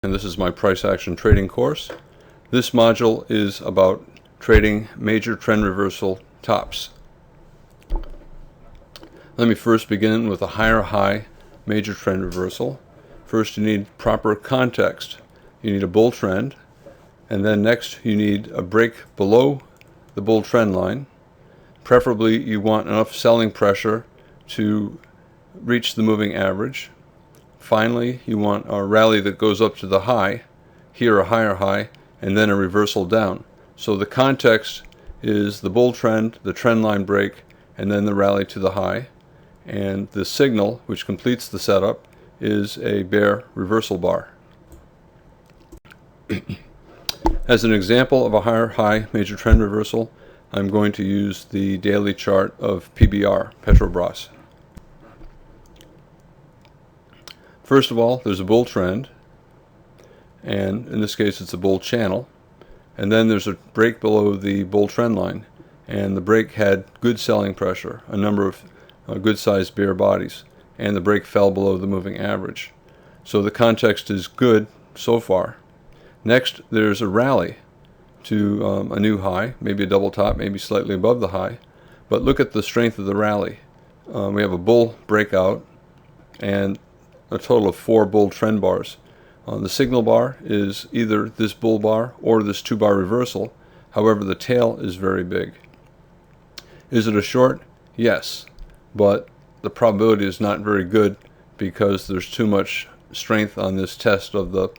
And this is my price action trading course. This module is about trading major trend reversal tops. Let me first begin with a higher high major trend reversal. First, you need proper context. You need a bull trend, and then next you need a break below the bull trend line. Preferably you want enough selling pressure to reach the moving average. Finally, you want a rally that goes up to the high, here a higher high, and then a reversal down. So the context is the bull trend, the trend line break, and then the rally to the high. And the signal, which completes the setup, is a bear reversal bar. As an example of a higher high major trend reversal, I'm going to use the daily chart of PBR, Petrobras. First of all, there's a bull trend, and in this case it's a bull channel, and then there's a break below the bull trend line, and the break had good selling pressure, a number of good-sized bear bodies, and the break fell below the moving average. So the context is good so far. Next, there's a rally to a new high, maybe a double top, maybe slightly above the high, but look at the strength of the rally. We have a bull breakout and a total of 4 bull trend bars. The signal bar is either this bull bar or this 2-bar reversal. However, the tail is very big. Is it a short? Yes, but the probability is not very good because there's too much strength on this test of the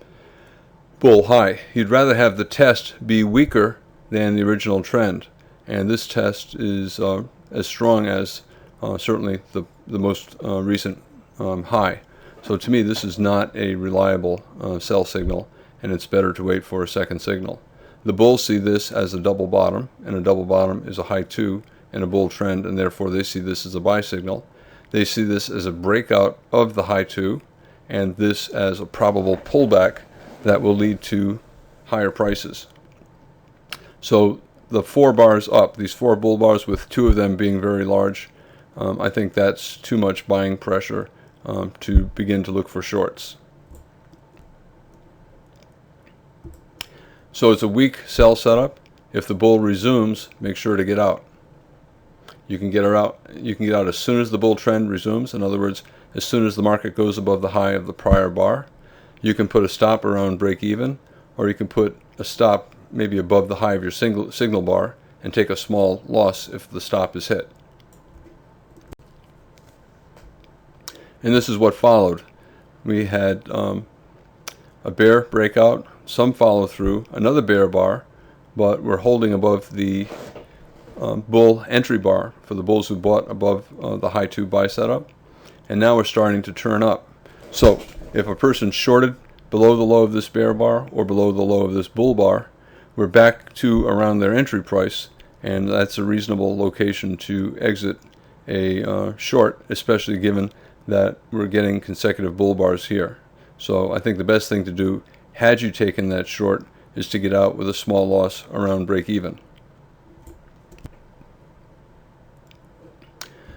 bull high. You'd rather have the test be weaker than the original trend, and this test is as strong as certainly the most recent high. So to me, this is not a reliable sell signal, and it's better to wait for a second signal. The bulls see this as a double bottom, and a double bottom is a high 2 and a bull trend, and therefore they see this as a buy signal. They see this as a breakout of the high 2, and this as a probable pullback that will lead to higher prices. So the 4 bars up, these 4 bull bars with 2 of them being very large, I think that's too much buying pressure to begin to look for shorts. So it's a weak sell setup. If the bull resumes, make sure to get out. You can get out as soon as the bull trend resumes. In other words, as soon as the market goes above the high of the prior bar. You can put a stop around break even, or you can put a stop maybe above the high of your signal bar and take a small loss if the stop is hit. And this is what followed. We had a bear breakout, some follow through, another bear bar, but we're holding above the bull entry bar for the bulls who bought above the high 2 buy setup. And now we're starting to turn up. So if a person shorted below the low of this bear bar or below the low of this bull bar, we're back to around their entry price, and that's a reasonable location to exit a short, especially given that we're getting consecutive bull bars here. So I think the best thing to do, had you taken that short, is to get out with a small loss around break even.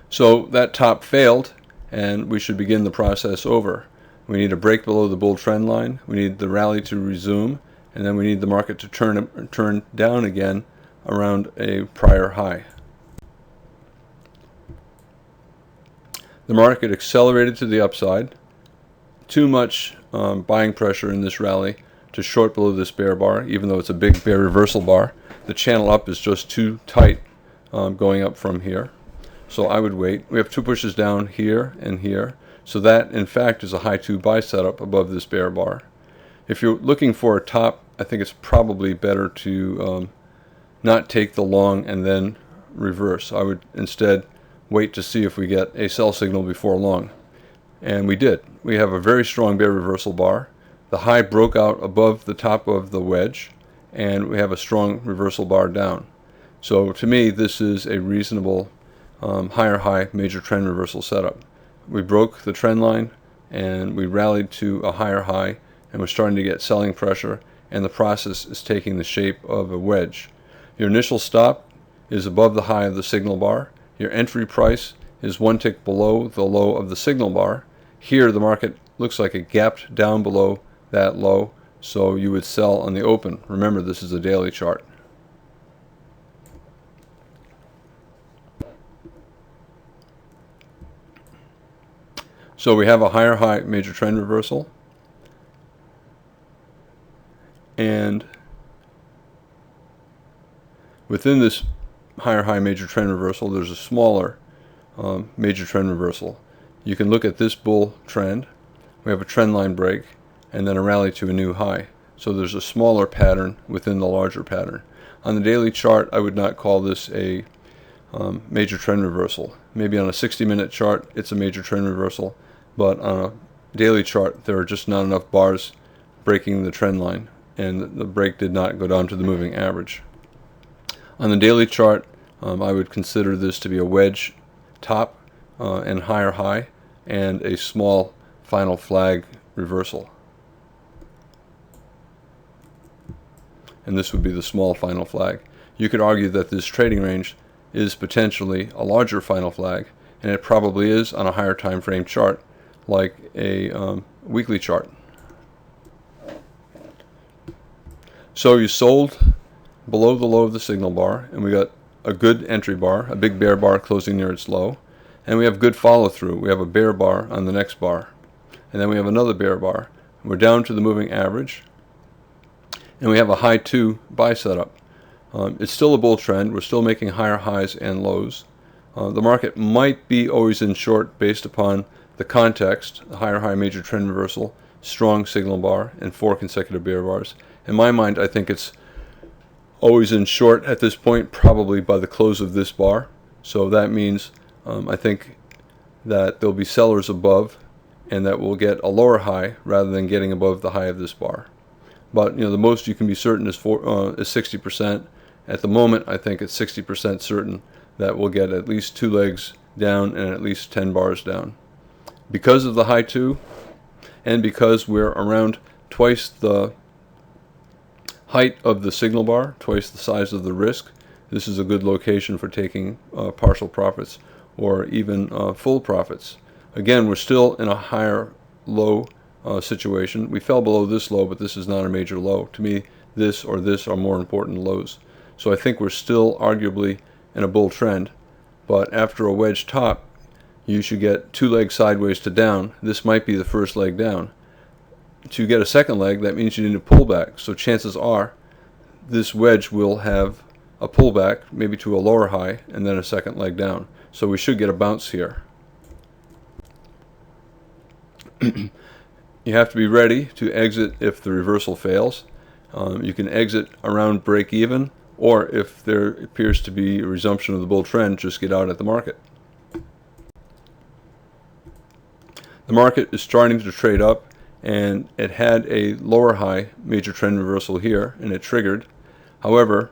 So that top failed, and we should begin the process over. We need a break below the bull trend line, we need the rally to resume, and then we need the market to turn down again around a prior high. The market accelerated to the upside. Too much buying pressure in this rally to short below this bear bar, even though it's a big bear reversal bar. The channel up is just too tight going up from here. So I would wait. We have 2 pushes down here and here. So that, in fact, is a high 2 buy setup above this bear bar. If you're looking for a top, I think it's probably better to not take the long and then reverse. I would instead wait to see if we get a sell signal before long. And we did. We have a very strong bear reversal bar. The high broke out above the top of the wedge, and we have a strong reversal bar down. So to me, this is a reasonable higher high major trend reversal setup. We broke the trend line, and we rallied to a higher high, and we're starting to get selling pressure, and the process is taking the shape of a wedge. Your initial stop is above the high of the signal bar. Your entry price is 1 tick below the low of the signal bar. Here the market looks like it gapped down below that low, so you would sell on the open. Remember, this is a daily chart. So we have a higher high major trend reversal, and within this higher high major trend reversal, there's a smaller major trend reversal. You can look at this bull trend. We have a trend line break and then a rally to a new high. So there's a smaller pattern within the larger pattern. On the daily chart, I would not call this a major trend reversal. Maybe on a 60-minute chart, it's a major trend reversal, but on a daily chart, there are just not enough bars breaking the trend line, and the break did not go down to the moving average. On the daily chart, I would consider this to be a wedge top and higher high, and a small final flag reversal. And this would be the small final flag. You could argue that this trading range is potentially a larger final flag, and it probably is on a higher time frame chart, like a weekly chart. So you sold below the low of the signal bar, and we got a good entry bar, a big bear bar closing near its low, and we have good follow through. We have a bear bar on the next bar, and then we have another bear bar. We're down to the moving average, and we have a high 2 buy setup. It's still a bull trend. We're still making higher highs and lows. The market might be always in short based upon the context, the higher high major trend reversal, strong signal bar, and 4 consecutive bear bars. In my mind, I think it's always in short at this point, probably by the close of this bar. So that means I think that there'll be sellers above, and that we'll get a lower high rather than getting above the high of this bar. But the most you can be certain is 60%. At the moment, I think it's 60% certain that we'll get at least 2 legs down and at least 10 bars down. Because of the high 2, and because we're around twice the height of the signal bar, twice the size of the risk, this is a good location for taking partial profits or even full profits. Again, we're still in a higher low situation. We fell below this low, but this is not a major low. To me, this or this are more important lows. So I think we're still arguably in a bull trend, but after a wedge top, you should get 2 legs sideways to down. This might be the first leg down. To get a second leg, that means you need a pullback. So chances are this wedge will have a pullback, maybe to a lower high, and then a second leg down. So we should get a bounce here. You have to be ready to exit if the reversal fails. You can exit around break even, or if there appears to be a resumption of the bull trend, just get out at the market. The market is starting to trade up, and it had a lower high major trend reversal here, and it triggered. However,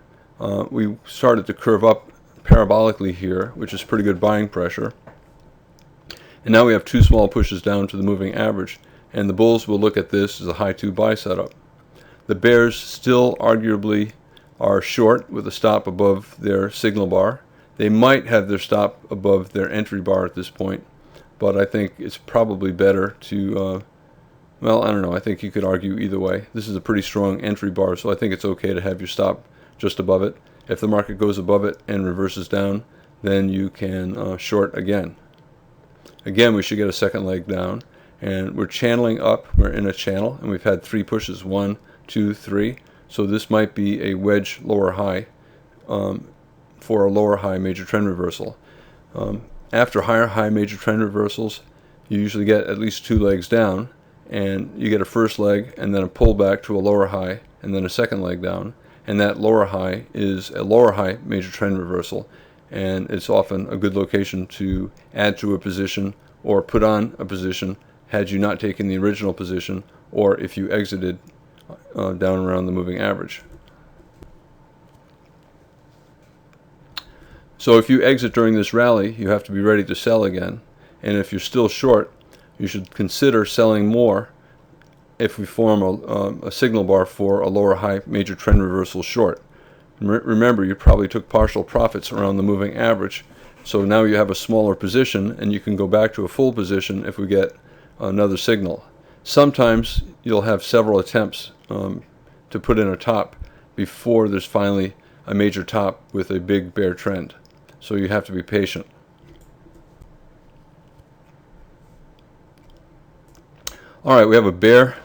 we started to curve up parabolically here, which is pretty good buying pressure. And now we have 2 small pushes down to the moving average, and the bulls will look at this as a high 2 buy setup. The bears still arguably are short with a stop above their signal bar. They might have their stop above their entry bar at this point, but I think it's probably better to, well, I don't know, I think you could argue either way. This is a pretty strong entry bar, so I think it's okay to have your stop just above it. If the market goes above it and reverses down, then you can short again. Again, we should get a second leg down, and we're channeling up. We're in a channel, and we've had 3 pushes, 1, 2, 3. So this might be a wedge lower high for a lower high major trend reversal. After higher high major trend reversals, you usually get at least 2 legs down, and you get a first leg and then a pullback to a lower high and then a second leg down, and that lower high is a lower high major trend reversal, and it's often a good location to add to a position or put on a position had you not taken the original position, or if you exited down around the moving average. So if you exit during this rally, you have to be ready to sell again, and if you're still short, you should consider selling more if we form a signal bar for a lower high major trend reversal short. Remember, you probably took partial profits around the moving average, so now you have a smaller position, and you can go back to a full position if we get another signal. Sometimes you'll have several attempts to put in a top before there's finally a major top with a big bear trend. So you have to be patient. Alright, we have a bear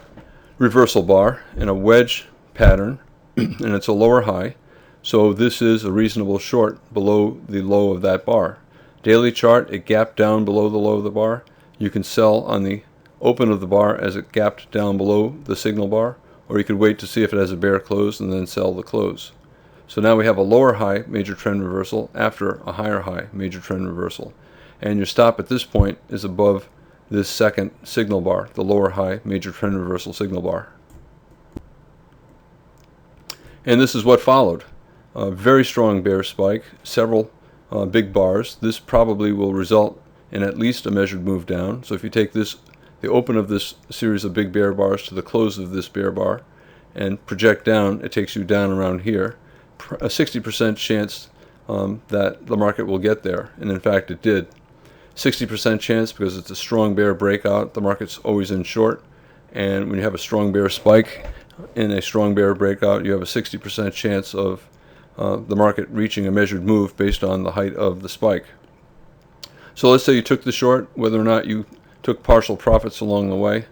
reversal bar in a wedge pattern, and it's a lower high. So this is a reasonable short below the low of that bar. Daily chart, it gapped down below the low of the bar. You can sell on the open of the bar as it gapped down below the signal bar, or you could wait to see if it has a bear close and then sell the close. So now we have a lower high major trend reversal after a higher high major trend reversal. And your stop at this point is above this second signal bar, the lower high major trend reversal signal bar. And this is what followed. A very strong bear spike, several big bars. This probably will result in at least a measured move down. So if you take this, the open of this series of big bear bars to the close of this bear bar and project down, it takes you down around here. A 60% chance that the market will get there, and in fact it did. 60% chance because it's a strong bear breakout. The market's always in short, and when you have a strong bear spike in a strong bear breakout, you have a 60% chance of the market reaching a measured move based on the height of the spike. So let's say you took the short, whether or not you took partial profits along the way.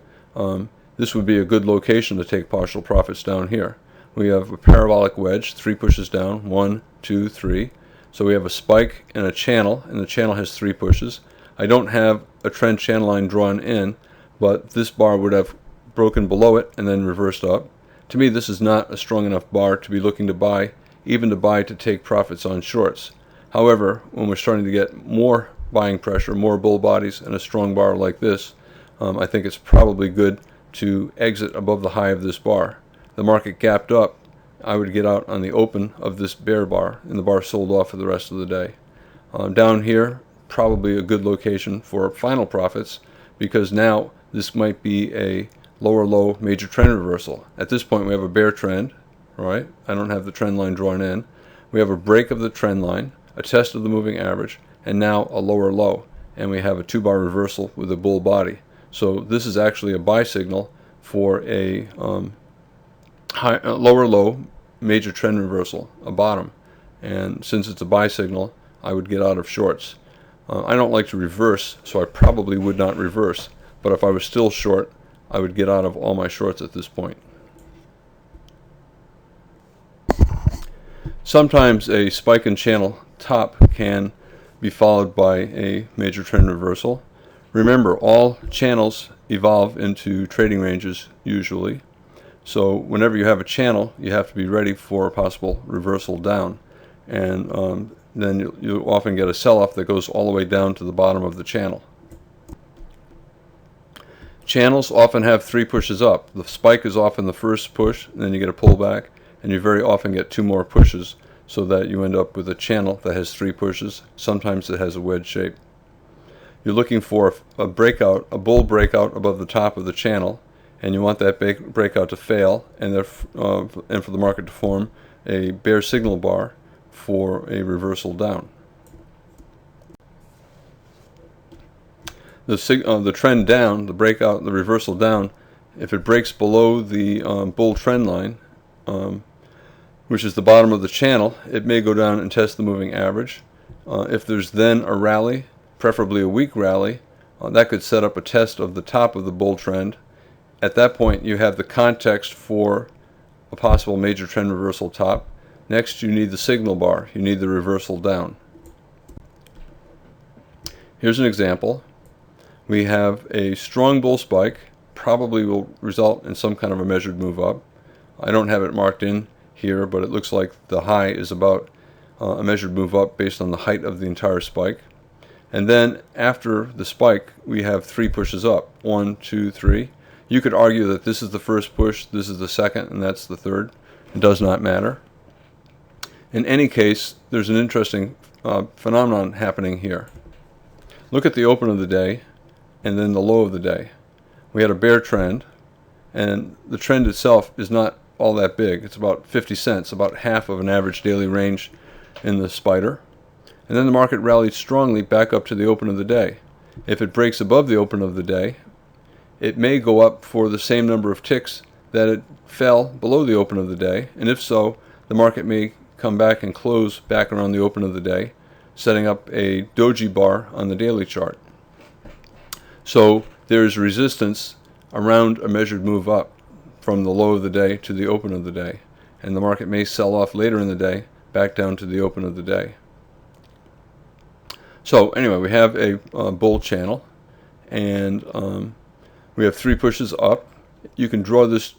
This would be a good location to take partial profits down here. We have a parabolic wedge, 3 pushes down, 1, 2, 3. So we have a spike and a channel, and the channel has 3 pushes. I don't have a trend channel line drawn in, but this bar would have broken below it and then reversed up. To me, this is not a strong enough bar to be looking to buy, even to buy to take profits on shorts. However, when we're starting to get more buying pressure, more bull bodies, and a strong bar like this, I think it's probably good to exit above the high of this bar. The market gapped up, I would get out on the open of this bear bar, and the bar sold off for the rest of the day. Down here, probably a good location for final profits, because now this might be a lower low major trend reversal. At this point we have a bear trend, right? I don't have the trend line drawn in. We have a break of the trend line, a test of the moving average, and now a lower low, and we have a 2-bar reversal with a bull body. So this is actually a buy signal for a lower low major trend reversal, a bottom. And since it's a buy signal, I would get out of shorts. I don't like to reverse, so I probably would not reverse. But if I was still short, I would get out of all my shorts at this point. Sometimes a spike and channel top can be followed by a major trend reversal. Remember, all channels evolve into trading ranges usually. So whenever you have a channel, you have to be ready for a possible reversal down. And then you often get a sell-off that goes all the way down to the bottom of the channel. Channels often have 3 pushes up. The spike is often the first push, and then you get a pullback, and you very often get 2 more pushes, so that you end up with a channel that has 3 pushes. Sometimes it has a wedge shape. You're looking for a breakout, a bull breakout above the top of the channel, and you want that breakout to fail, and for the market to form a bear signal bar for a reversal down. The trend down, the breakout, the reversal down, if it breaks below the bull trend line, which is the bottom of the channel, it may go down and test the moving average. If there's then a rally, preferably a weak rally, that could set up a test of the top of the bull trend. At that point, you have the context for a possible major trend reversal top. Next, you need the signal bar. You need the reversal down. Here's an example. We have a strong bull spike, probably will result in some kind of a measured move up. I don't have it marked in here, but it looks like the high is about a measured move up based on the height of the entire spike. And then after the spike, we have 3 pushes up. 1, 2, 3. You could argue that this is the first push, this is the second, and that's the third. It does not matter. In any case, there's an interesting phenomenon happening here. Look at the open of the day and then the low of the day. We had a bear trend, and the trend itself is not all that big. It's about 50 cents, about half of an average daily range in the spider. And then the market rallied strongly back up to the open of the day. If it breaks above the open of the day, it may go up for the same number of ticks that it fell below the open of the day, and if so, the market may come back and close back around the open of the day, setting up a doji bar on the daily chart. So there is resistance around a measured move up from the low of the day to the open of the day, and the market may sell off later in the day back down to the open of the day. So anyway, we have a bull channel, and we have 3 pushes up. You can draw this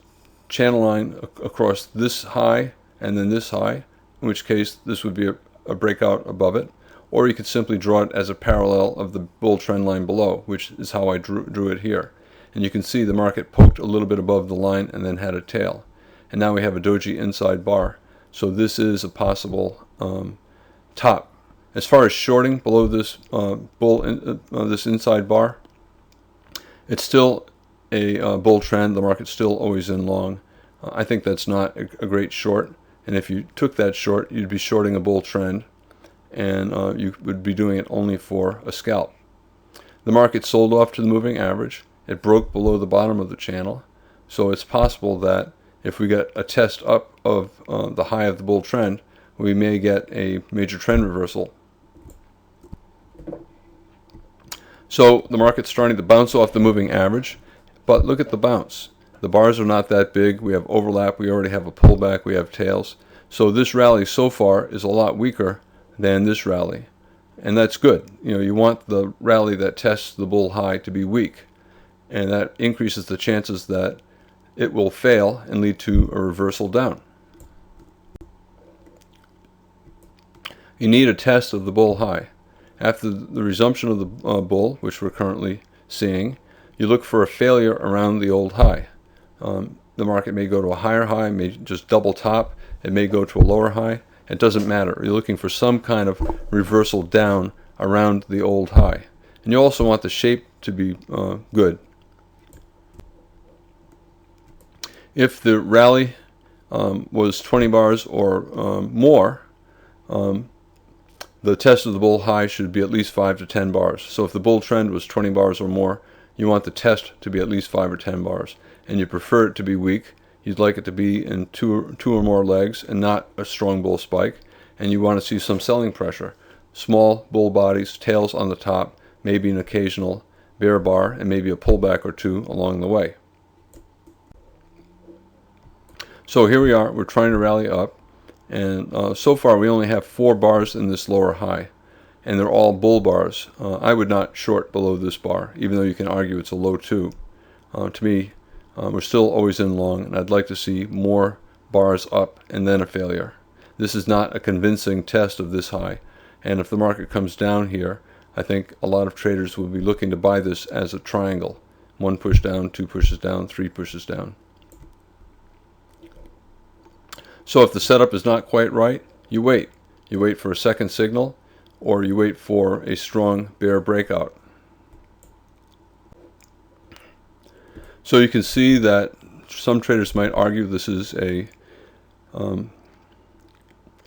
channel line across this high and then this high, in which case this would be a breakout above it, or you could simply draw it as a parallel of the bull trend line below, which is how I drew it here. And you can see the market poked a little bit above the line and then had a tail. And now we have a doji inside bar. So this is a possible top. As far as shorting below this this inside bar, it's still a bull trend. The market's still always in long. I think that's not a great short. And if you took that short, you'd be shorting a bull trend, and you would be doing it only for a scalp. The market sold off to the moving average. It broke below the bottom of the channel. So it's possible that if we get a test up of the high of the bull trend, we may get a major trend reversal. So the market's starting to bounce off the moving average, but look at the bounce. The bars are not that big. We have overlap. We already have a pullback. We have tails. So this rally so far is a lot weaker than this rally, and that's good. You want the rally that tests the bull high to be weak, and that increases the chances that it will fail and lead to a reversal down. You need a test of the bull high. After the resumption of the bull, which we're currently seeing, you look for a failure around the old high. The market may go to a higher high, may just double top, it may go to a lower high. It doesn't matter. You're looking for some kind of reversal down around the old high. And you also want the shape to be good. If the rally was 20 bars or more, the test of the bull high should be at least 5 to 10 bars. So if the bull trend was 20 bars or more, you want the test to be at least 5 or 10 bars. And you prefer it to be weak. You'd like it to be in two or more legs and not a strong bull spike. And you want to see some selling pressure. Small bull bodies, tails on the top, maybe an occasional bear bar, and maybe a pullback or two along the way. So here we are. We're trying to rally up. And so far we only have 4 bars in this lower high, and they're all bull bars. I would not short below this bar, even though you can argue it's a low 2. To me, we're still always in long, and I'd like to see more bars up and then a failure. This is not a convincing test of this high, and if the market comes down here, I think a lot of traders will be looking to buy this as a triangle. 1 push down, 2 pushes down, 3 pushes down. So if the setup is not quite right, you wait. You wait for a second signal, or you wait for a strong bear breakout. So you can see that some traders might argue this is a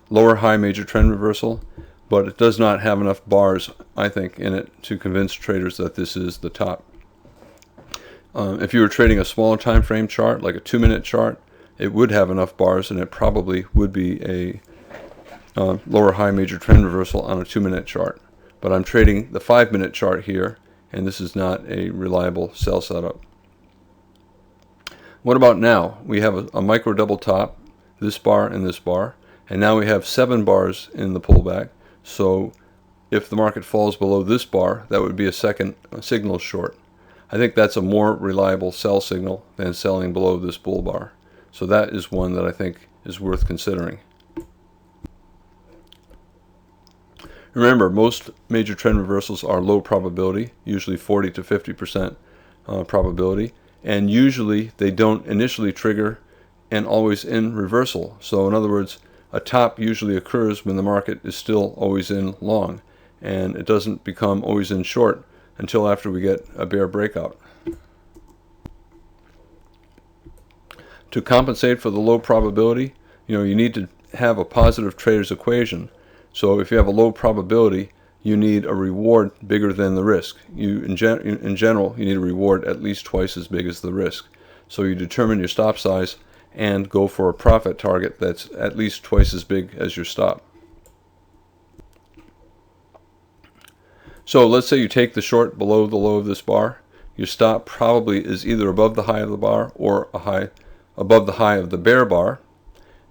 lower high major trend reversal, but it does not have enough bars, I think, in it to convince traders that this is the top. If you were trading a smaller time frame chart, like a 2-minute chart, it would have enough bars, and it probably would be a lower high major trend reversal on a 2-minute chart. But I'm trading the 5-minute chart here, and this is not a reliable sell setup. What about now? We have a micro double top, this bar and this bar, and now we have 7 bars in the pullback. So if the market falls below this bar, that would be a second signal short. I think that's a more reliable sell signal than selling below this bull bar. So that is one that I think is worth considering. Remember, most major trend reversals are low probability, usually 40 to 50% probability, and usually they don't initially trigger and always in reversal. So in other words, a top usually occurs when the market is still always in long, and it doesn't become always in short until after we get a bear breakout. To compensate for the low probability, you need to have a positive trader's equation. So if you have a low probability, you need a reward bigger than the risk. In general, you need a reward at least twice as big as the risk. So you determine your stop size and go for a profit target that's at least twice as big as your stop. So let's say you take the short below the low of this bar. Your stop probably is either above the high of the bar or above the high of the bear bar.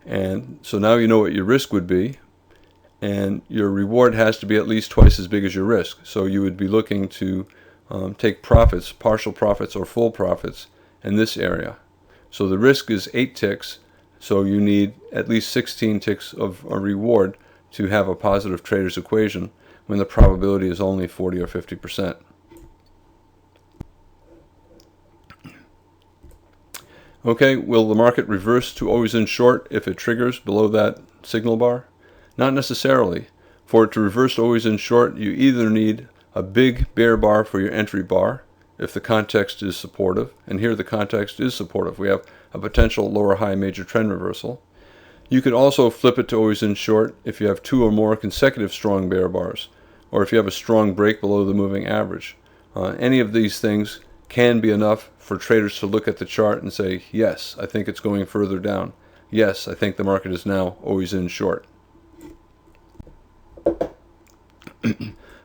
And so now you know what your risk would be, and your reward has to be at least twice as big as your risk. So you would be looking to take profits, partial profits or full profits in this area. So the risk is 8 ticks, so you need at least 16 ticks of a reward to have a positive trader's equation when the probability is only 40 or 50%. Okay, will the market reverse to always in short if it triggers below that signal bar? Not necessarily. For it to reverse to always in short, you either need a big bear bar for your entry bar, if the context is supportive, and here the context is supportive. We have a potential lower high major trend reversal. You could also flip it to always in short if you have 2 or more consecutive strong bear bars, or if you have a strong break below the moving average. Any of these things can be enough for traders to look at the chart and say, yes, I think it's going further down. Yes, I think the market is now always in short.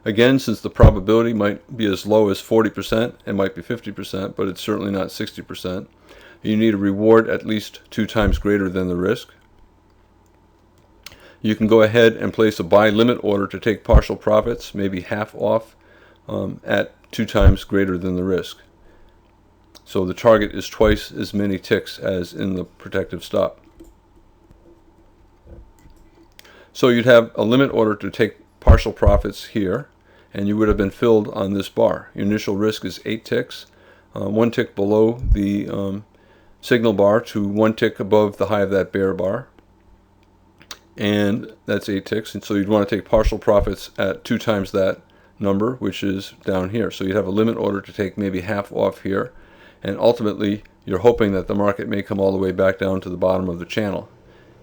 Again, since the probability might be as low as 40%, it might be 50%, but it's certainly not 60%. You need a reward at least 2 times greater than the risk. You can go ahead and place a buy limit order to take partial profits, maybe half off, at 2 times greater than the risk. So the target is twice as many ticks as in the protective stop. So you'd have a limit order to take partial profits here, and you would have been filled on this bar. Your initial risk is 8 ticks, 1 tick below the signal bar to 1 tick above the high of that bear bar, and that's 8 ticks. And so you'd want to take partial profits at 2 times that number, which is down here. So you'd have a limit order to take maybe half off here, and ultimately you're hoping that the market may come all the way back down to the bottom of the channel,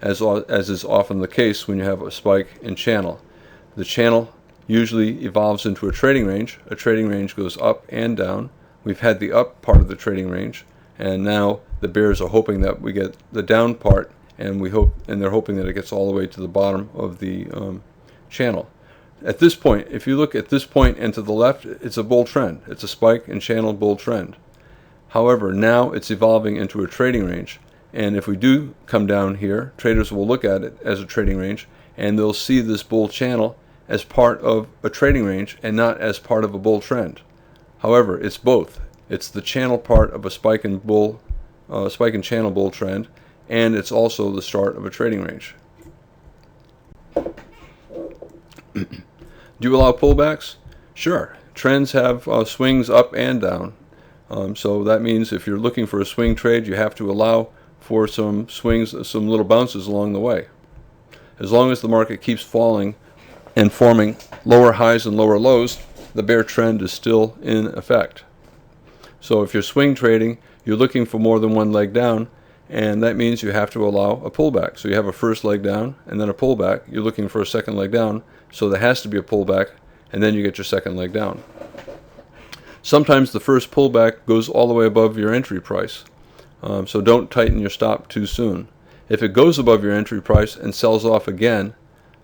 as is often the case when you have a spike in channel. The channel usually evolves into a trading range. A trading range goes up and down. We've had the up part of the trading range, and now the bears are hoping that we get the down part, and they're hoping that it gets all the way to the bottom of the channel. At this point, if you look at this point and to the left, it's a bull trend. It's a spike and channel bull trend. However, now it's evolving into a trading range, and if we do come down here, traders will look at it as a trading range, and they'll see this bull channel as part of a trading range and not as part of a bull trend. However, it's both. It's the channel part of a spike and channel bull trend, and it's also the start of a trading range. Do you allow pullbacks? Sure. Trends have swings up and down. So that means if you're looking for a swing trade, you have to allow for some swings, some little bounces along the way. As long as the market keeps falling and forming lower highs and lower lows, the bear trend is still in effect. So if you're swing trading, you're looking for more than one leg down, and that means you have to allow a pullback. So you have a first leg down and then a pullback. You're looking for a second leg down, so there has to be a pullback, and then you get your second leg down. Sometimes the first pullback goes all the way above your entry price, so don't tighten your stop too soon. If it goes above your entry price and sells off again,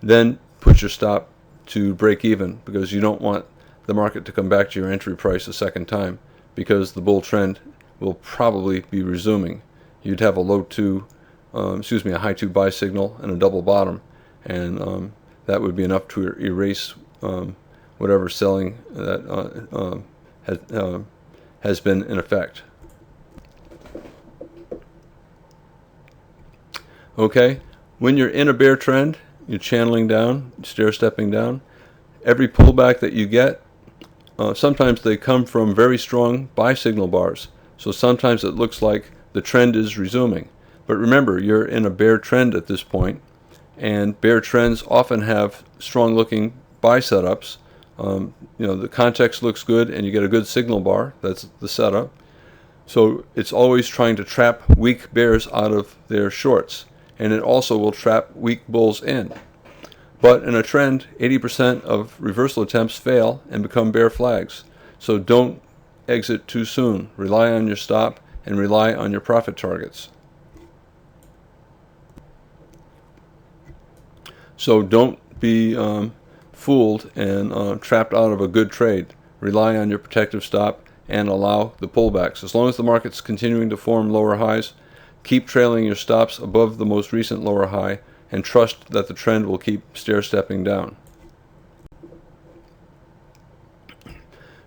then put your stop to break even, because you don't want the market to come back to your entry price a second time, because the bull trend will probably be resuming. You'd have a a high 2 buy signal and a double bottom, and that would be enough to erase whatever selling that has been in effect. Okay, when you're in a bear trend, you're channeling down, stair-stepping down. Every pullback that you get, sometimes they come from very strong buy signal bars. So sometimes it looks like the trend is resuming. But remember, you're in a bear trend at this point, and bear trends often have strong-looking buy setups. The context looks good, and you get a good signal bar. That's the setup. So it's always trying to trap weak bears out of their shorts, and it also will trap weak bulls in. But in a trend, 80% of reversal attempts fail and become bear flags. So don't exit too soon. Rely on your stop and rely on your profit targets. So don't be fooled and trapped out of a good trade. Rely on your protective stop and allow the pullbacks. As long as the market's continuing to form lower highs, keep trailing your stops above the most recent lower high and trust that the trend will keep stair-stepping down.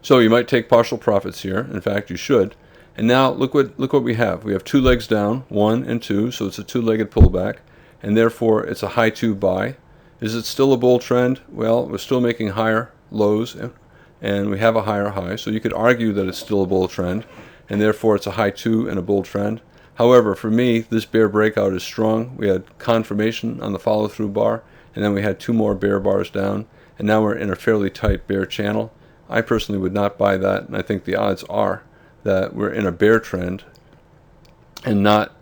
So you might take partial profits here. In fact, you should. And now look what we have. We have two legs down, 1 and 2, so it's a two-legged pullback, and therefore it's a high 2 buy. Is it still a bull trend? Well, we're still making higher lows, and we have a higher high, so you could argue that it's still a bull trend, and therefore it's a high 2 and a bull trend. However, for me, this bear breakout is strong. We had confirmation on the follow-through bar, and then we had 2 more bear bars down, and now we're in a fairly tight bear channel. I personally would not buy that, and I think the odds are that we're in a bear trend and not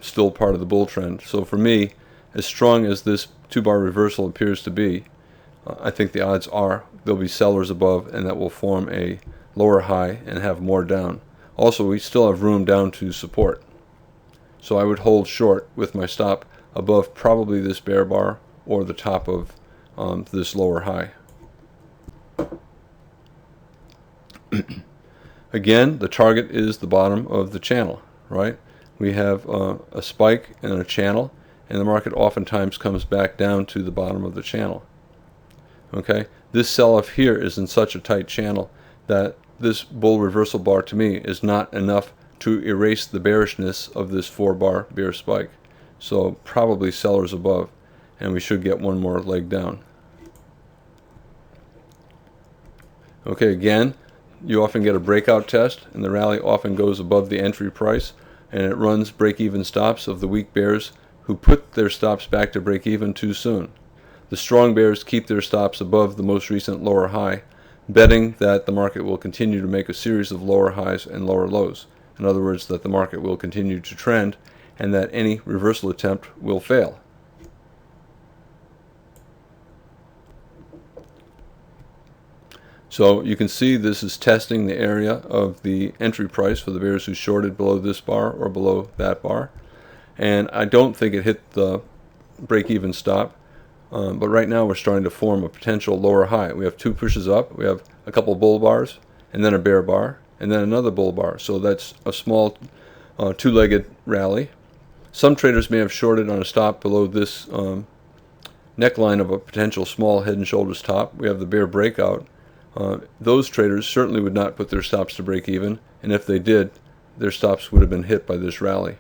still part of the bull trend. So for me, as strong as this 2-bar reversal appears to be, I think the odds are there'll be sellers above, and that will form a lower high and have more down. Also, we still have room down to support. So I would hold short with my stop above probably this bear bar or the top of this lower high. Again, the target is the bottom of the channel, right? We have a spike and a channel, and the market oftentimes comes back down to the bottom of the channel. Okay, this sell-off here is in such a tight channel that this bull reversal bar to me is not enough to erase the bearishness of this 4-bar bear spike. So probably sellers above, and we should get one more leg down. Okay, again, you often get a breakout test, and the rally often goes above the entry price, and it runs break-even stops of the weak bears who put their stops back to break-even too soon. The strong bears keep their stops above the most recent lower high, betting that the market will continue to make a series of lower highs and lower lows. In other words, that the market will continue to trend and that any reversal attempt will fail. So you can see this is testing the area of the entry price for the bears who shorted below this bar or below that bar. And I don't think it hit the break-even stop. But right now we're starting to form a potential lower high. We have 2 pushes up. We have a couple bull bars and then a bear bar and then another bull bar. So that's a small 2-legged rally. Some traders may have shorted on a stop below this neckline of a potential small head and shoulders top. We have the bear breakout. Those traders certainly would not put their stops to break even, and if they did, their stops would have been hit by this rally.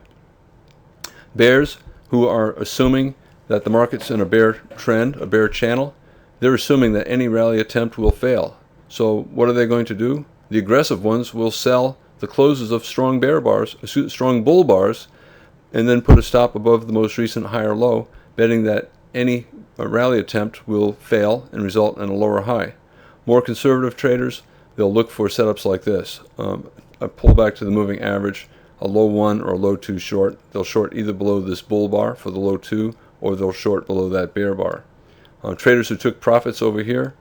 Bears who are assuming that the market's in a bear trend, a bear channel, they're assuming that any rally attempt will fail. So what are they going to do? The aggressive ones will sell the closes of strong bear bars, strong bull bars, and then put a stop above the most recent higher low, betting that any rally attempt will fail and result in a lower high. More conservative traders, they'll look for setups like this. A pullback to the moving average, a low 1 or a low 2 short. They'll short either below this bull bar for the low 2 or they'll short below that bear bar. Traders who took profits over here,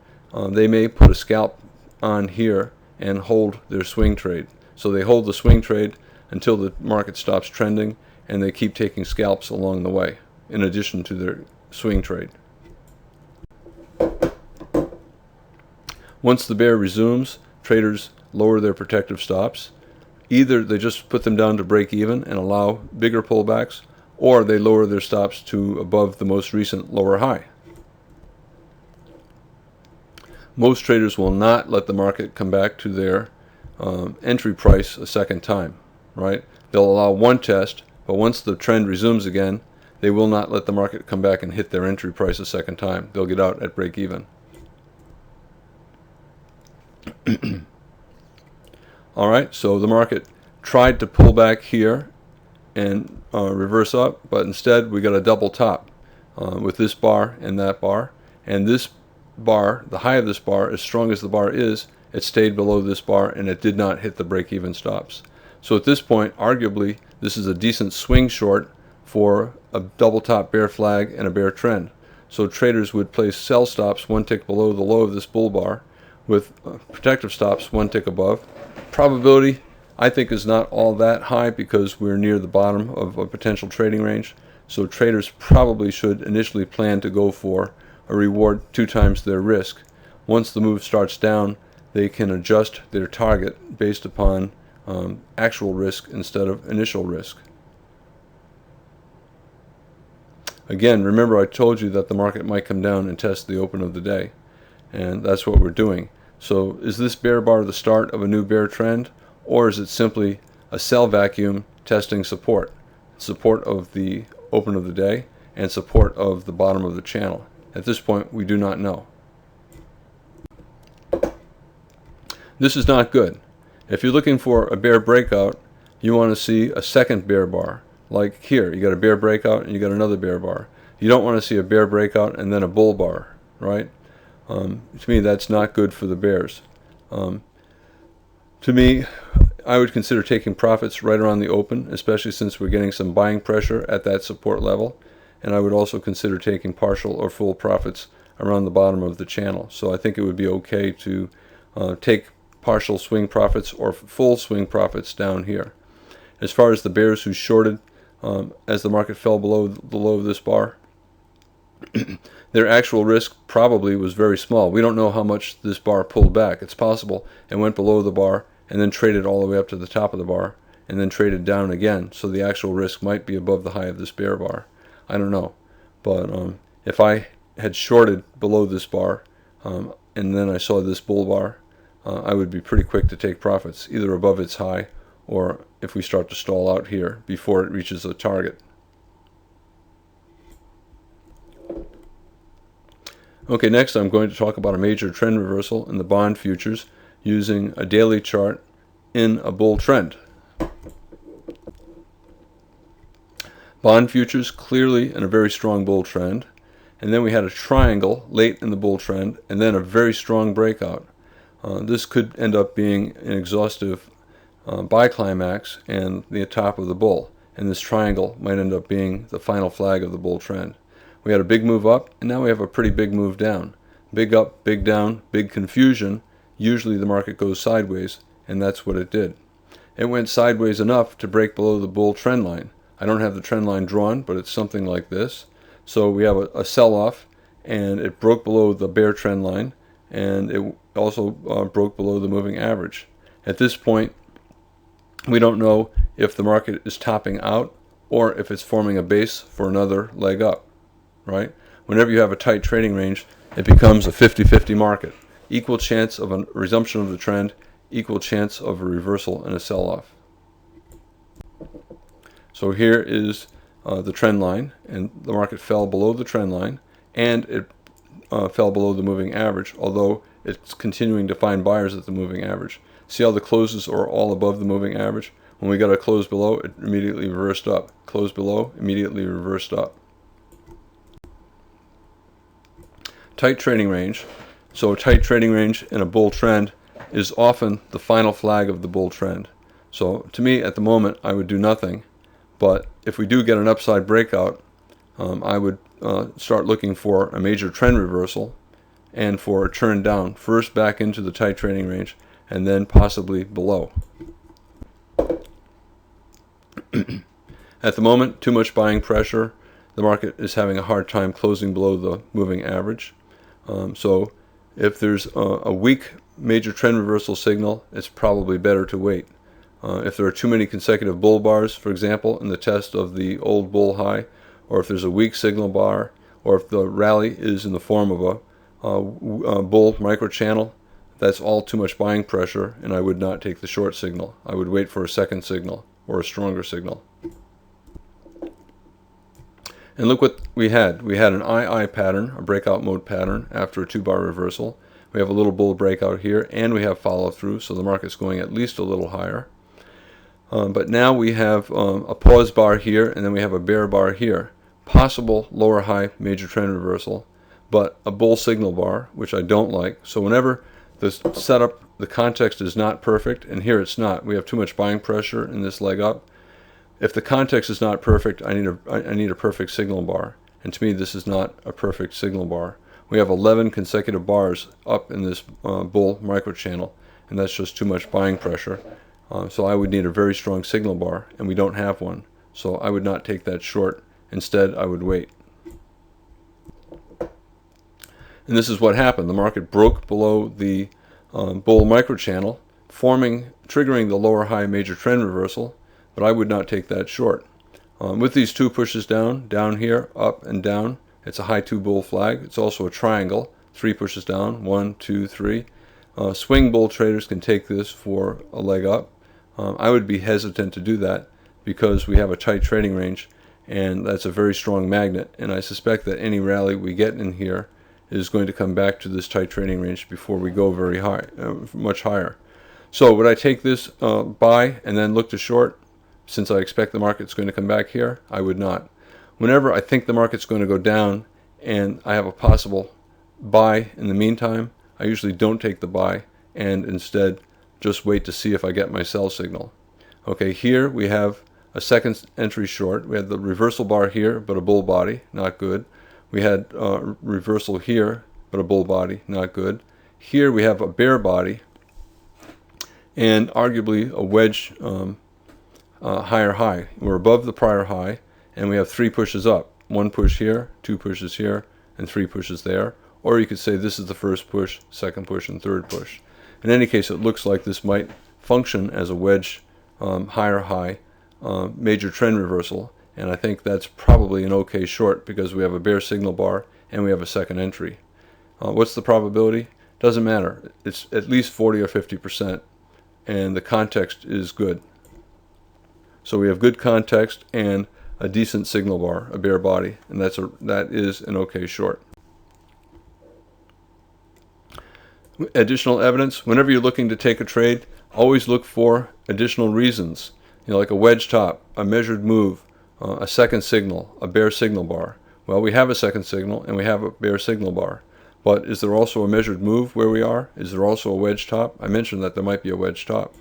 they may put a scalp on here and hold their swing trade. So they hold the swing trade until the market stops trending, and they keep taking scalps along the way, in addition to their swing trade. Once the bear resumes, traders lower their protective stops. Either they just put them down to break even and allow bigger pullbacks, or they lower their stops to above the most recent lower high. Most traders will not let the market come back to their entry price a second time, right? They'll allow one test, but once the trend resumes again, they will not let the market come back and hit their entry price a second time. They'll get out at break even. All right, so the market tried to pull back here and reverse up, but instead we got a double top with this bar and that bar. And this bar, the high of this bar, as strong as the bar is, it stayed below this bar and it did not hit the break-even stops. So at this point, arguably, this is a decent swing short for a double top bear flag and a bear trend. So traders would place sell stops one tick below the low of this bull bar with protective stops one tick above. Probability, I think, is not all that high because we're near the bottom of a potential trading range. So traders probably should initially plan to go for a reward 2 times their risk. Once the move starts down, they can adjust their target based upon actual risk instead of initial risk. Again, remember I told you that the market might come down and test the open of the day, and that's what we're doing. So is this bear bar the start of a new bear trend, or is it simply a sell vacuum testing support? Support of the open of the day and support of the bottom of the channel. At this point, we do not know. This is not good. If you're looking for a bear breakout, you want to see a second bear bar. Like here, you got a bear breakout and you got another bear bar. You don't want to see a bear breakout and then a bull bar, right? To me, that's not good for the bears. To me, I would consider taking profits right around the open, especially since we're getting some buying pressure at that support level. And I would also consider taking partial or full profits around the bottom of the channel. So I think it would be okay to take partial swing profits or full swing profits down here. As far as the bears who shorted as the market fell below the low of this bar, their actual risk probably was very small. We don't know how much this bar pulled back. It's possible it went below the bar and then traded all the way up to the top of the bar and then traded down again. So the actual risk might be above the high of this bear bar. I don't know. But if I had shorted below this bar and then I saw this bull bar, I would be pretty quick to take profits, either above its high or if we start to stall out here before it reaches a target. Okay, next I'm going to talk about a major trend reversal in the bond futures using a daily chart in a bull trend. Bond futures clearly in a very strong bull trend, and then we had a triangle late in the bull trend and then a very strong breakout. This could end up being an exhaustive buy climax and the top of the bull, and this triangle might end up being the final flag of the bull trend. We had a big move up, and now we have a pretty big move down. Big up, big down, big confusion. Usually the market goes sideways, and that's what it did. It went sideways enough to break below the bull trend line. I don't have the trend line drawn, but it's something like this. So we have a sell-off, and it broke below the bear trend line, and it also broke below the moving average. At this point, we don't know if the market is topping out or if it's forming a base for another leg up, right? Whenever you have a tight trading range, it becomes a 50-50 market. Equal chance of a resumption of the trend, equal chance of a reversal and a sell-off. So here is the trend line, and the market fell below the trend line, and it fell below the moving average, although it's continuing to find buyers at the moving average. See how the closes are all above the moving average? When we got a close below, it immediately reversed up. Close below, immediately reversed up. Tight trading range. So a tight trading range in a bull trend is often the final flag of the bull trend. So to me, at the moment, I would do nothing. But if we do get an upside breakout, I would start looking for a major trend reversal and for a turn down, first back into the tight trading range and then possibly below. At the moment, too much buying pressure. The market is having a hard time closing below the moving average. So if there's a weak major trend reversal signal, it's probably better to wait. If there are too many consecutive bull bars, for example, in the test of the old bull high, or if there's a weak signal bar, or if the rally is in the form of a bull microchannel, that's all too much buying pressure, and I would not take the short signal. I would wait for a second signal or a stronger signal. And look what we had. We had an II pattern, a breakout mode pattern, after a 2-bar reversal. We have a little bull breakout here, and we have follow-through, so the market's going at least a little higher. But now we have a pause bar here, and then we have a bear bar here. Possible lower high major trend reversal, but a bull signal bar, which I don't like. So whenever the setup, the context is not perfect, and here it's not. We have too much buying pressure in this leg up. If the context is not perfect, I need a perfect signal bar. And to me, this is not a perfect signal bar. We have 11 consecutive bars up in this bull microchannel, and that's just too much buying pressure. So I would need a very strong signal bar, and we don't have one. So I would not take that short. Instead, I would wait. And this is what happened. The market broke below the bull microchannel, triggering the lower high major trend reversal, but I would not take that short. With these two pushes down here, up and down, it's a high 2 bull flag. It's also a triangle, 3 pushes down, 1, 2, 3. Swing bull traders can take this for a leg up. I would be hesitant to do that because we have a tight trading range, and that's a very strong magnet, and I suspect that any rally we get in here is going to come back to this tight trading range before we go very high, much higher. So would I take this buy and then look to short since I expect the market's going to come back here? I would not. Whenever I think the market's going to go down and I have a possible buy in the meantime, I usually don't take the buy and instead just wait to see if I get my sell signal. Okay, here we have a second entry short. We had the reversal bar here, but a bull body, not good. We had reversal here, but a bull body, not good. Here we have a bear body and arguably a wedge higher high. We're above the prior high, and we have 3 pushes up. 1 push here, 2 pushes here, and 3 pushes there. Or you could say this is the first push, second push, and third push. In any case, it looks like this might function as a wedge higher high major trend reversal, and I think that's probably an okay short because we have a bear signal bar and we have a second entry. What's the probability? Doesn't matter. It's at least 40 or 50%, and the context is good. So we have good context and a decent signal bar, a bear body, and that is an okay short. Additional evidence: whenever you're looking to take a trade, always look for additional reasons. Like a wedge top, a measured move, a second signal, a bear signal bar. Well, we have a second signal and we have a bear signal bar. But is there also a measured move where we are? Is there also a wedge top? I mentioned that there might be a wedge top.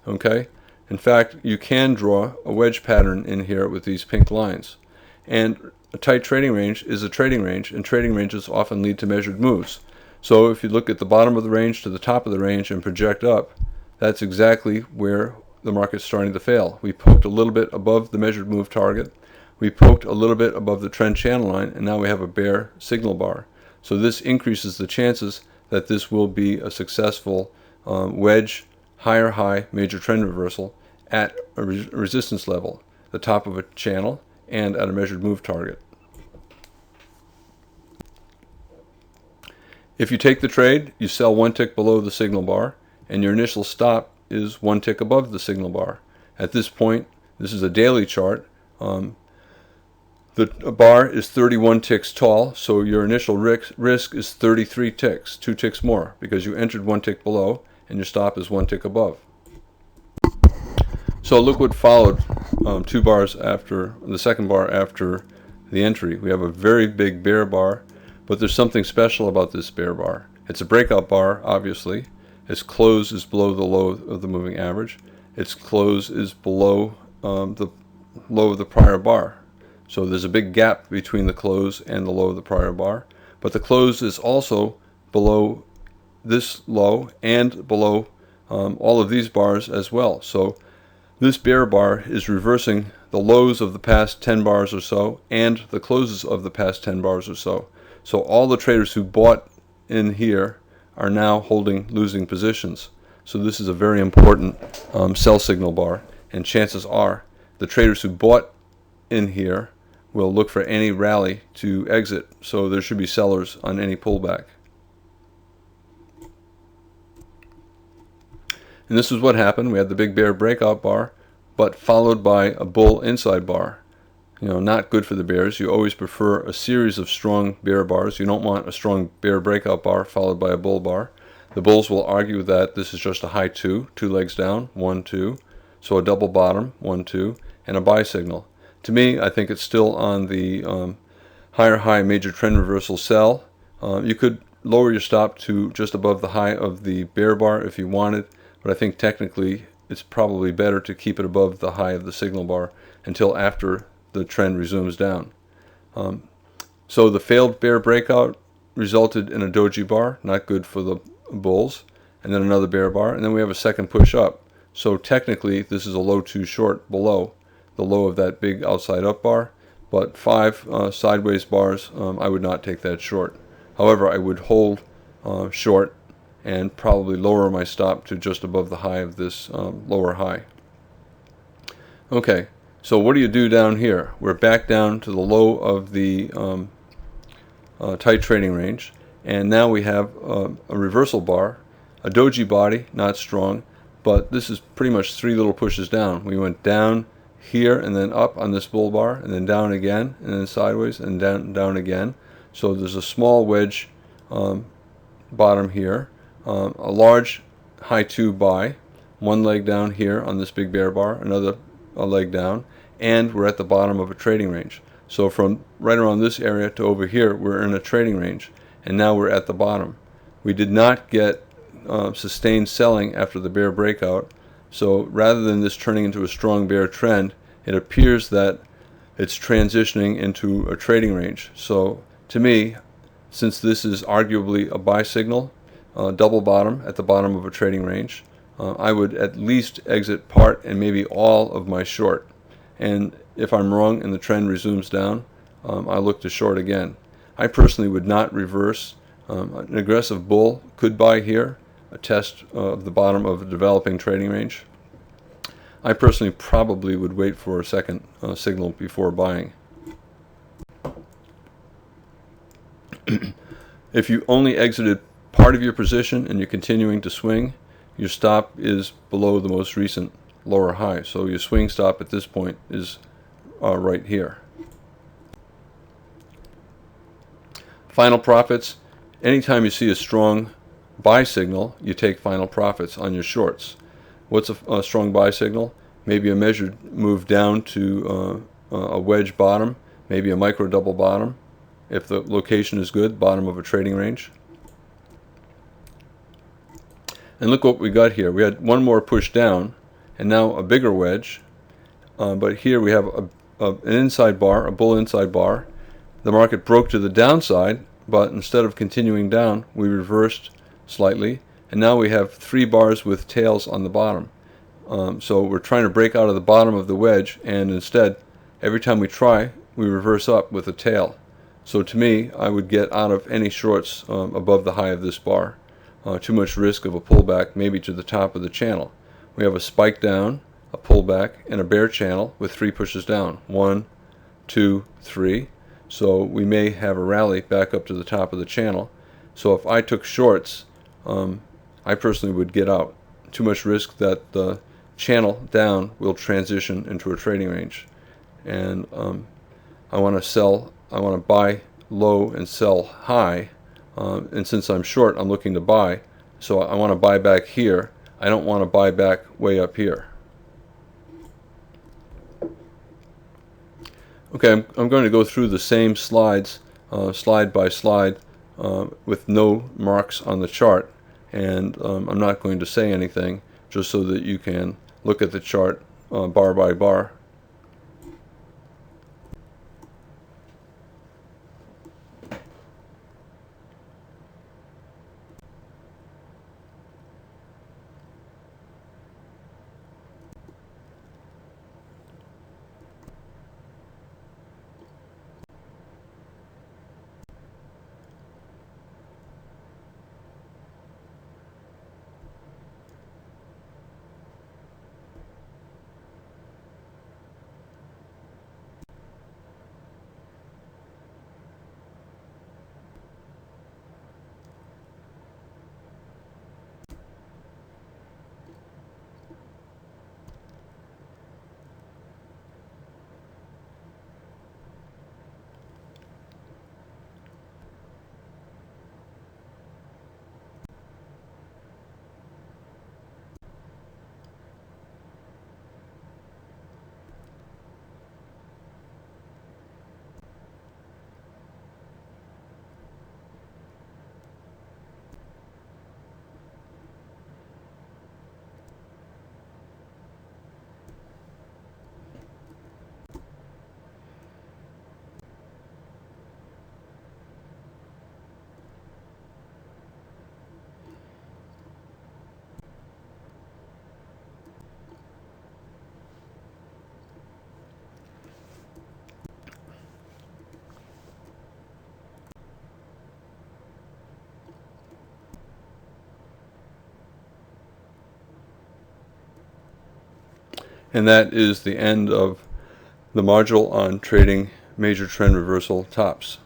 Okay? In fact, you can draw a wedge pattern in here with these pink lines. And a tight trading range is a trading range, and trading ranges often lead to measured moves. So if you look at the bottom of the range to the top of the range and project up, that's exactly where the market's starting to fail. We poked a little bit above the measured move target. We poked a little bit above the trend channel line, and now we have a bear signal bar. So this increases the chances that this will be a successful wedge higher high major trend reversal at a resistance level, the top of a channel, and at a measured move target. If you take the trade, you sell 1 tick below the signal bar, and your initial stop is 1 tick above the signal bar. At this point, this is a daily chart. The bar is 31 ticks tall, so your initial risk is 33 ticks, 2 ticks more, because you entered 1 tick below, and your stop is 1 tick above. So look what followed 2 bars after the second bar after the entry. We have a very big bear bar, but there's something special about this bear bar. It's a breakout bar, obviously. Its close is below the low of the moving average. Its close is below the low of the prior bar. So there's a big gap between the close and the low of the prior bar. But the close is also below this low and below all of these bars as well. So this bear bar is reversing the lows of the past 10 bars or so and the closes of the past 10 bars or so. So all the traders who bought in here are now holding losing positions. So this is a very important sell signal bar, and chances are the traders who bought in here will look for any rally to exit, so there should be sellers on any pullback. And this is what happened. We had the big bear breakout bar, but followed by a bull inside bar. Not good for the bears. You always prefer a series of strong bear bars. You don't want a strong bear breakout bar followed by a bull bar. The bulls will argue that this is just a high 2 legs down, 1, 2. So a double bottom, 1, 2, and a buy signal. To me, I think it's still on the higher high major trend reversal sell. You could lower your stop to just above the high of the bear bar if you wanted, but I think technically it's probably better to keep it above the high of the signal bar until after the trend resumes down. So the failed bear breakout resulted in a doji bar, not good for the bulls, and then another bear bar, and then we have a second push up. So technically this is a low too short below the low of that big outside up bar, but 5 sideways bars, I would not take that short. However, I would hold short and probably lower my stop to just above the high of this lower high. Okay, so what do you do down here? We're back down to the low of the tight trading range, and now we have a reversal bar, a doji body, not strong, but this is pretty much 3 little pushes down. We went down here and then up on this bull bar, and then down again, and then sideways, and down again. So there's a small wedge bottom here, a large high 2 buy, one leg down here on this big bear bar, another leg down, and we're at the bottom of a trading range. So from right around this area to over here, we're in a trading range, and now we're at the bottom. We did not get sustained selling after the bear breakout, so rather than this turning into a strong bear trend, it appears that it's transitioning into a trading range. So to me, since this is arguably a buy signal, double bottom at the bottom of a trading range, I would at least exit part and maybe all of my short. And if I'm wrong and the trend resumes down, I look to short again. I personally would not reverse. An aggressive bull could buy here, a test of the bottom of a developing trading range. I personally probably would wait for a second signal before buying. If you only exited part of your position and you're continuing to swing, your stop is below the most recent lower high. So your swing stop at this point is right here. Final profits. Anytime you see a strong buy signal, you take final profits on your shorts. What's a strong buy signal? Maybe a measured move down to a wedge bottom, maybe a micro double bottom. If the location is good, bottom of a trading range. And look what we got here. We had one more push down, and now a bigger wedge. But here we have an inside bar, a bull inside bar. The market broke to the downside, but instead of continuing down, we reversed slightly, and now we have 3 bars with tails on the bottom. So we're trying to break out of the bottom of the wedge, and instead, every time we try, we reverse up with a tail. So to me, I would get out of any shorts above the high of this bar. Too much risk of a pullback, maybe to the top of the channel. We have a spike down, a pullback, and a bear channel with 3 pushes down. 1, 2, 3. So we may have a rally back up to the top of the channel. So if I took shorts, I personally would get out. Too much risk that the channel down will transition into a trading range. And I want to sell, I want to buy low and sell high. And since I'm short, I'm looking to buy. So I want to buy back here. I don't want to buy back way up here. Okay, I'm going to go through the same slides, slide by slide, with no marks on the chart. And I'm not going to say anything, just so that you can look at the chart bar by bar. And that is the end of the module on trading major trend reversal tops.